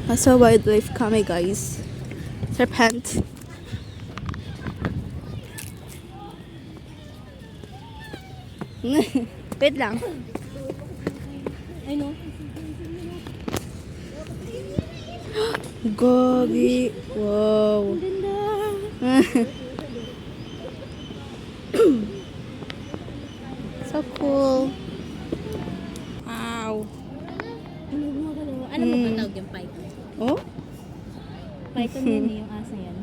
Nasa wildlife kami, guys. Serpent. Wait lang. Ay no. Gogi. Wow. Ang ganda. So cool. Wow. Ano mo ba tawag yung python? Oh? Python yun eh, yung asa yan.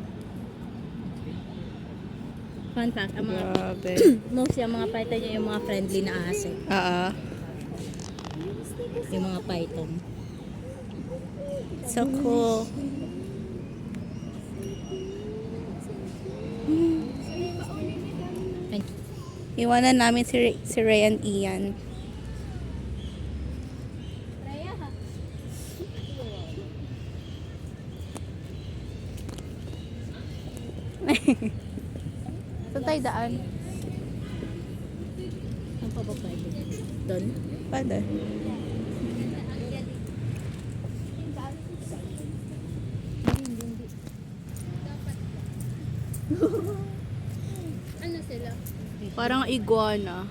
Fun fact, ang mga Grabe. most yung mga python yung mga friendly na asa. Yung mga python. So cool. Thank you. Iwanan namin si Ray and Ian. Saan tayo daan? Ang pababay. Doon? Pwede. Ano sila? Parang iguana.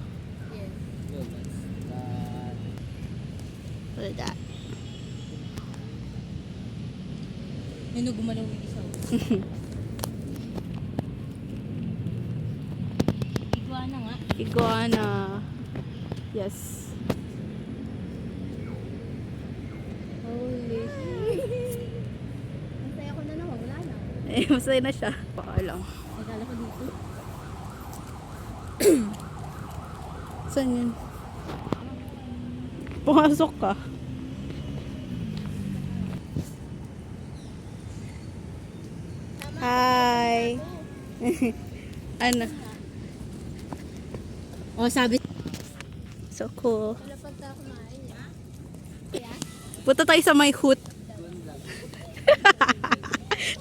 What is that? Ano gumalaw yung isa? Iguana nga. Iguana. Yes. Holy. Masaya ko na naman, wala na. Eh, masaya na siya. Paalam. Nagala ko dito. Saan yun? Pumasok ka. Hi! Ano? Oh, sabi. So cool. Wala pa tayo kumain, ha? Punta tayo sa may hoot.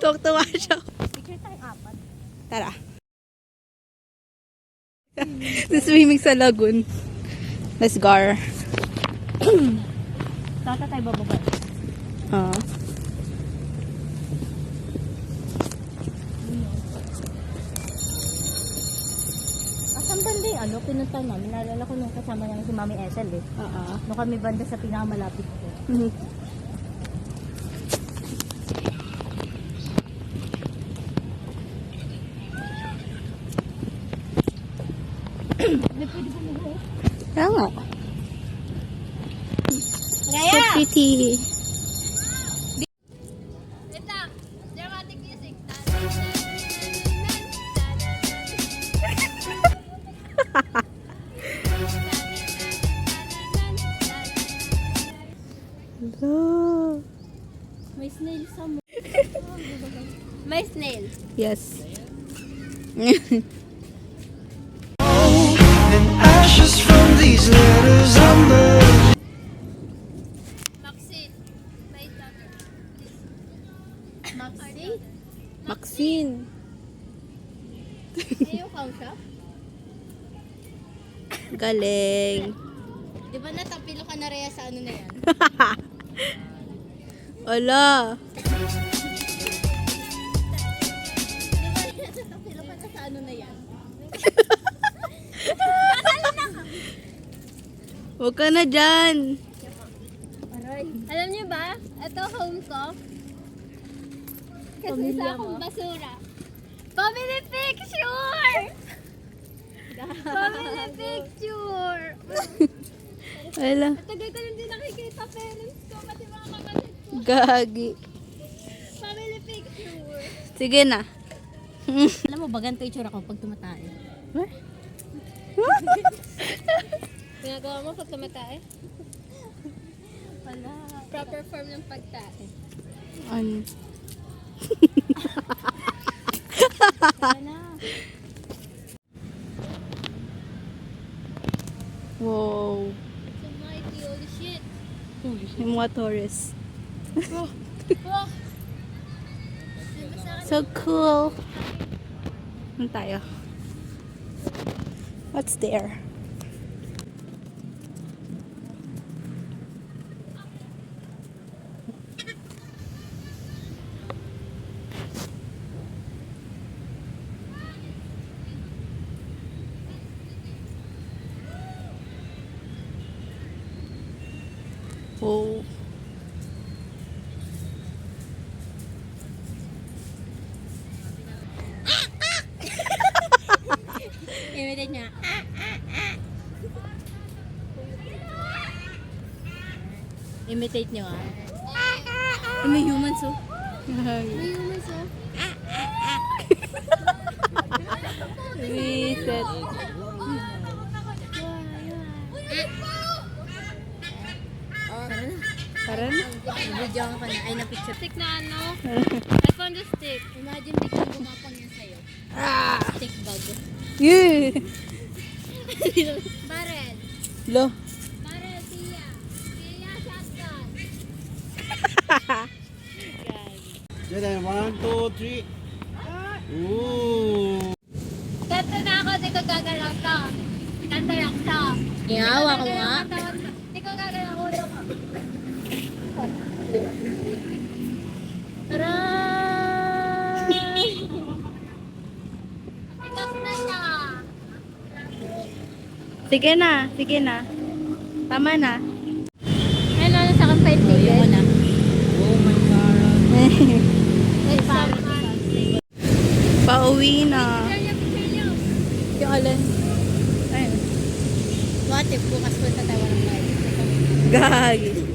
Tuwag-tuwa siya. Picture tayo apat. Tara. Swimming sa lagoon. Let's go. Tata tayo bababa. Ah. Asan banda yung ano, pinunta namin. Naalala ko nung kasama namin si Mami Ethel eh. Nung kami banda sa pinakamalapit ko. May pwede bumuho. Kaya nga. So Raya! pretty. Ito, dramatic music. Hello. May snail sa mo. May snail. Yes. And ashes from these letters on the Maxine. My daughter. Maxine? Maxine. Ayaw ka siya? Galing. Di ba natapilo ka na Rhea sa ano na yan? Ala. Di ba natapilo ka na sa ano na yan? Huwag ka na dyan. Aray. Alam niyo ba? Ito home ko. Kasi Pamilya sa akong ah. basura. Family picture! Family picture! Ala. Tagal ko lang din nakikita parents ko, pati mga kapatid ko. Gagi. Family picture! Sige na. Alam mo ba, ganito itsura ko pag tumatae? Ginagawa mo pag tumatae? Wala. Proper form ng pagtae. Ano? Sana. Wow. So mighty, holy shit. Yung mga tourists. Oh. So cool. Ano tayo? What's there? Oh. Imitate niya. Imitate niyo ah. May humans oh. May humans oh. Reset. Tara na. Video ka na. Ay, na-picture. Stick na ano? I found a stick. Imagine biglang gumapang yan sa'yo. Stick bag. Yeah. Barrel. Lo. Barrel, Tia. Tia, shotgun. Then 1, 2, 3. Ooh. Ganto na ako, di ko gagalaw to. Ganto lang to. Ingawa ko nga. Di ko gagalaw ulo ko. Ikas na siya. Sige na, sige na. Tama na. Ano na sa kapay ticket? Ayoko na. Oh my God. Ay, parang. Pauwi na. Picture niyo. Yung alin. Ayun. What if bukas punta tayo ng live? Gagi.